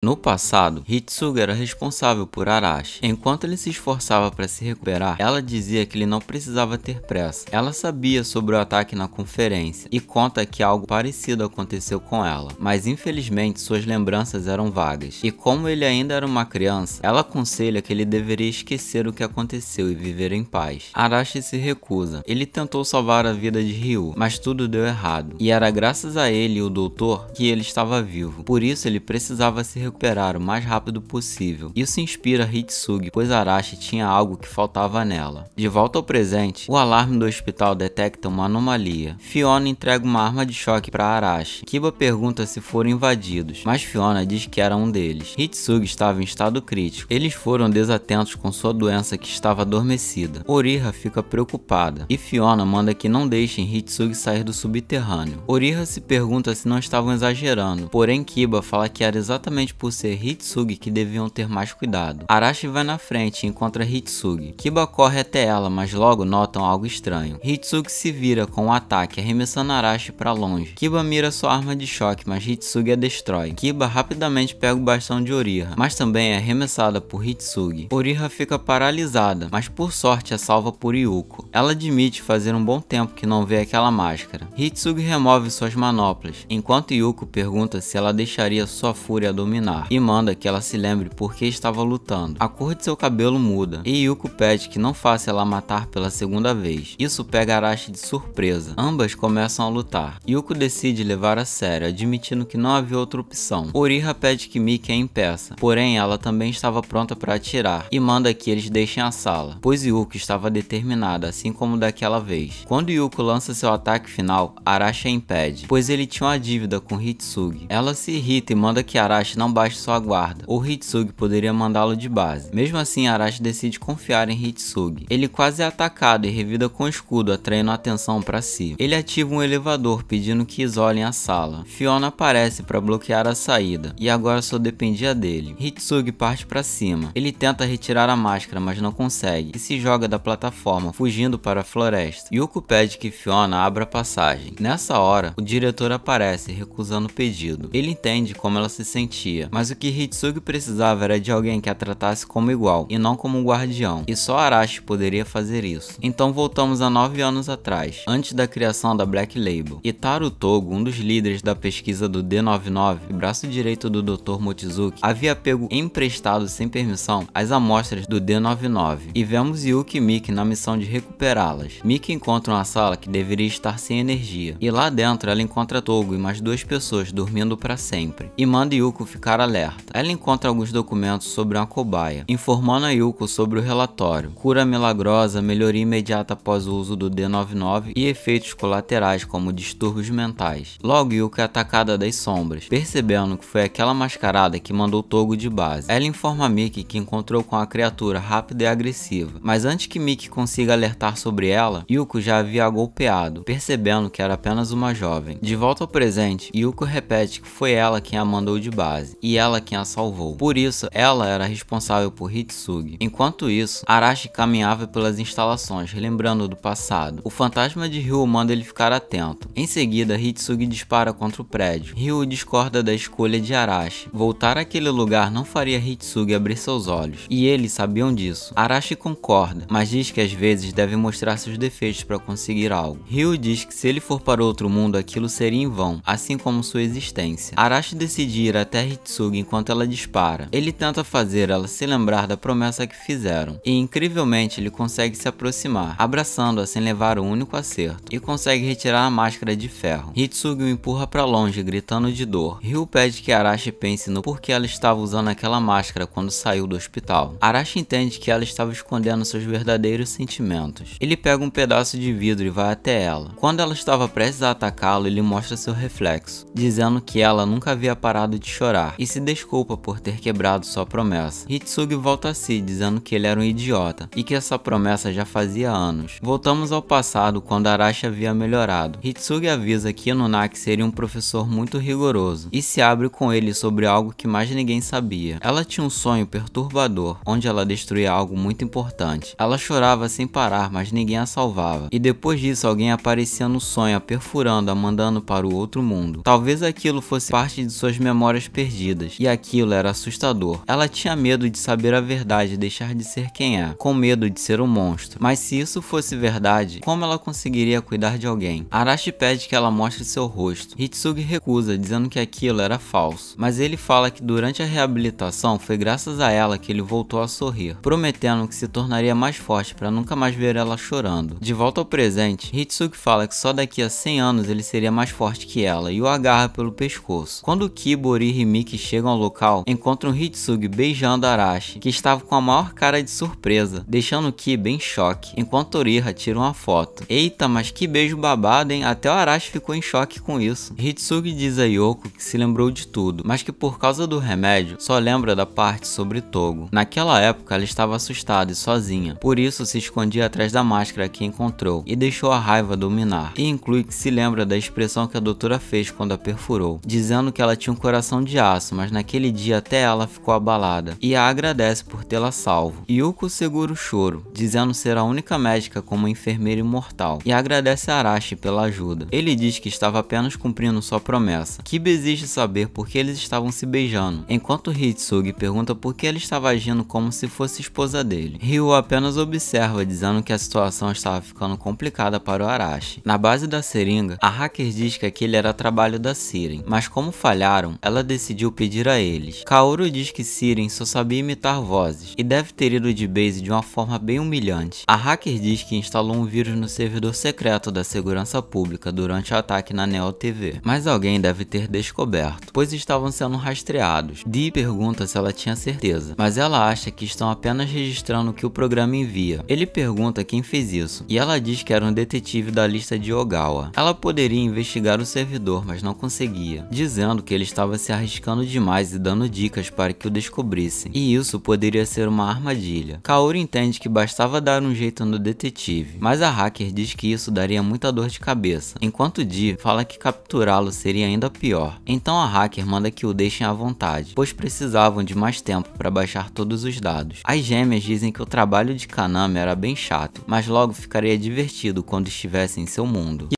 No passado, Hitsuga era responsável por Arashi. Enquanto ele se esforçava para se recuperar, ela dizia que ele não precisava ter pressa. Ela sabia sobre o ataque na conferência e conta que algo parecido aconteceu com ela, mas infelizmente suas lembranças eram vagas. E como ele ainda era uma criança, ela aconselha que ele deveria esquecer o que aconteceu e viver em paz. Arashi se recusa. Ele tentou salvar a vida de Ryu, mas tudo deu errado. E era graças a ele e o doutor que ele estava vivo. Por isso ele precisava se recuperar o mais rápido possível. Isso inspira Hitsugi, pois Arashi tinha algo que faltava nela. De volta ao presente, o alarme do hospital detecta uma anomalia. Fiona entrega uma arma de choque para Arashi. Kiba pergunta se foram invadidos, mas Fiona diz que era um deles. Hitsugi estava em estado crítico. Eles foram desatentos com sua doença que estava adormecida. Oriha fica preocupada e Fiona manda que não deixem Hitsugi sair do subterrâneo. Oriha se pergunta se não estavam exagerando, porém Kiba fala que era exatamente por ser Hitsugi que deviam ter mais cuidado. Arashi vai na frente e encontra Hitsugi. Kiba corre até ela, mas logo notam algo estranho. Hitsugi se vira com um ataque, arremessando Arashi para longe. Kiba mira sua arma de choque, mas Hitsugi a destrói. Kiba rapidamente pega o bastão de Oriha, mas também é arremessada por Hitsugi. Oriha fica paralisada, mas por sorte é salva por Yuko. Ela admite fazer um bom tempo que não vê aquela máscara. Hitsugi remove suas manoplas, enquanto Yuko pergunta se ela deixaria sua fúria dominar e manda que ela se lembre por que estava lutando. A cor de seu cabelo muda e Yuko pede que não faça ela matar pela segunda vez. Isso pega Arashi de surpresa. Ambas começam a lutar. Yuko decide levar a sério, admitindo que não havia outra opção. Oriha pede que Miki a impeça, porém ela também estava pronta para atirar e manda que eles deixem a sala, pois Yuko estava determinada, assim como daquela vez. Quando Yuko lança seu ataque final, Arashi a impede, pois ele tinha uma dívida com Hitsugi. Ela se irrita e manda que Arashi não baixe sua guarda, ou Hitsugi poderia mandá-lo de base. Mesmo assim, Arashi decide confiar em Hitsugi. Ele quase é atacado e revida com o escudo, atraindo a atenção para si. Ele ativa um elevador pedindo que isolem a sala. Fiona aparece para bloquear a saída, e agora só dependia dele. Hitsugi parte para cima. Ele tenta retirar a máscara, mas não consegue, e se joga da plataforma, fugindo para a floresta. Yuko pede que Fiona abra a passagem. Nessa hora, o diretor aparece, recusando o pedido. Ele entende como ela se sentia, mas o que Hitsugi precisava era de alguém que a tratasse como igual e não como um guardião, e só Arashi poderia fazer isso. Então voltamos a 9 anos atrás, antes da criação da Black Label. Itaru Togo, um dos líderes da pesquisa do D99, braço direito do Dr. Mochizuki, havia pego emprestado sem permissão as amostras do D99, e vemos Yuki e Miki na missão de recuperá-las. Miki encontra uma sala que deveria estar sem energia, e lá dentro ela encontra Togo e mais 2 pessoas dormindo para sempre, e manda Yuko ficar alerta. Ela encontra alguns documentos sobre uma cobaia, informando a Yuko sobre o relatório, cura milagrosa, melhoria imediata após o uso do D99 e efeitos colaterais como distúrbios mentais. Logo, Yuko é atacada das sombras, percebendo que foi aquela mascarada que mandou Togo de base. Ela informa Miki que encontrou com a criatura rápida e agressiva, mas antes que Miki consiga alertar sobre ela, Yuko já havia a golpeado, percebendo que era apenas uma jovem. De volta ao presente, Yuko repete que foi ela quem a mandou de base, e ela quem a salvou. Por isso, ela era responsável por Hitsugi. Enquanto isso, Arashi caminhava pelas instalações, relembrando do passado. O fantasma de Ryu manda ele ficar atento. Em seguida, Hitsugi dispara contra o prédio. Ryu discorda da escolha de Arashi. Voltar àquele lugar não faria Hitsugi abrir seus olhos, e eles sabiam disso. Arashi concorda, mas diz que às vezes deve mostrar seus defeitos para conseguir algo. Ryu diz que se ele for para outro mundo, aquilo seria em vão, assim como sua existência. Arashi decide ir até Hitsugi enquanto ela dispara. Ele tenta fazer ela se lembrar da promessa que fizeram, e incrivelmente ele consegue se aproximar, abraçando-a sem levar o único acerto, e consegue retirar a máscara de ferro. Hitsugi o empurra para longe, gritando de dor. Ryu pede que Arashi pense no porquê ela estava usando aquela máscara quando saiu do hospital. Arashi entende que ela estava escondendo seus verdadeiros sentimentos. Ele pega um pedaço de vidro e vai até ela. Quando ela estava prestes a atacá-lo, ele mostra seu reflexo, dizendo que ela nunca havia parado de chorar, e se desculpa por ter quebrado sua promessa. Hitsugi volta a si, dizendo que ele era um idiota, e que essa promessa já fazia anos. Voltamos ao passado, quando Arashi havia melhorado. Hitsugi avisa que Inunaki seria um professor muito rigoroso, e se abre com ele sobre algo que mais ninguém sabia. Ela tinha um sonho perturbador, onde ela destruía algo muito importante. Ela chorava sem parar, mas ninguém a salvava, e depois disso alguém aparecia no sonho, a perfurando, a mandando para o outro mundo. Talvez aquilo fosse parte de suas memórias perdidas, escondidas, e aquilo era assustador. Ela tinha medo de saber a verdade e deixar de ser quem é, com medo de ser um monstro. Mas se isso fosse verdade, como ela conseguiria cuidar de alguém? Arashi pede que ela mostre seu rosto. Hitsugi recusa, dizendo que aquilo era falso, mas ele fala que durante a reabilitação foi graças a ela que ele voltou a sorrir, prometendo que se tornaria mais forte para nunca mais ver ela chorando. De volta ao presente, Hitsugi fala que só daqui a 100 anos ele seria mais forte que ela e o agarra pelo pescoço. Quando Kiba, Ori e Miki chegam ao local, encontram Hitsugi beijando Arashi, que estava com a maior cara de surpresa, deixando Kiba em choque, enquanto Oriha tira uma foto. Eita, mas que beijo babado, hein? Até o Arashi ficou em choque com isso. Hitsugi diz a Yoko que se lembrou de tudo, mas que por causa do remédio, só lembra da parte sobre Togo. Naquela época ela estava assustada e sozinha, por isso se escondia atrás da máscara que encontrou e deixou a raiva dominar. E inclui que se lembra da expressão que a doutora fez quando a perfurou, dizendo que ela tinha um coração de aço, mas naquele dia até ela ficou abalada, e a agradece por tê-la salvo. Yuko segura o choro, dizendo ser a única médica como enfermeira imortal, e agradece a Arashi pela ajuda. Ele diz que estava apenas cumprindo sua promessa. Kiba exige saber por que eles estavam se beijando, enquanto Hitsugi pergunta por que ela estava agindo como se fosse esposa dele. Ryu apenas observa, dizendo que a situação estava ficando complicada para o Arashi. Na base da seringa, a hacker diz que aquele era trabalho da Siren, mas como falharam, ela decidiu pedir a eles. Kaoru diz que Siren só sabia imitar vozes, e deve ter ido de base de uma forma bem humilhante. A hacker diz que instalou um vírus no servidor secreto da segurança pública durante o ataque na Neo TV, mas alguém deve ter descoberto, pois estavam sendo rastreados. Dee pergunta se ela tinha certeza, mas ela acha que estão apenas registrando o que o programa envia. Ele pergunta quem fez isso, e ela diz que era um detetive da lista de Ogawa. Ela poderia investigar o servidor, mas não conseguia, dizendo que ele estava se arriscando demais e dando dicas para que o descobrissem, e isso poderia ser uma armadilha. Kaoru entende que bastava dar um jeito no detetive, mas a hacker diz que isso daria muita dor de cabeça, enquanto Dee fala que capturá-lo seria ainda pior. Então a hacker manda que o deixem à vontade, pois precisavam de mais tempo para baixar todos os dados. As gêmeas dizem que o trabalho de Kaname era bem chato, mas logo ficaria divertido quando estivessem em seu mundo.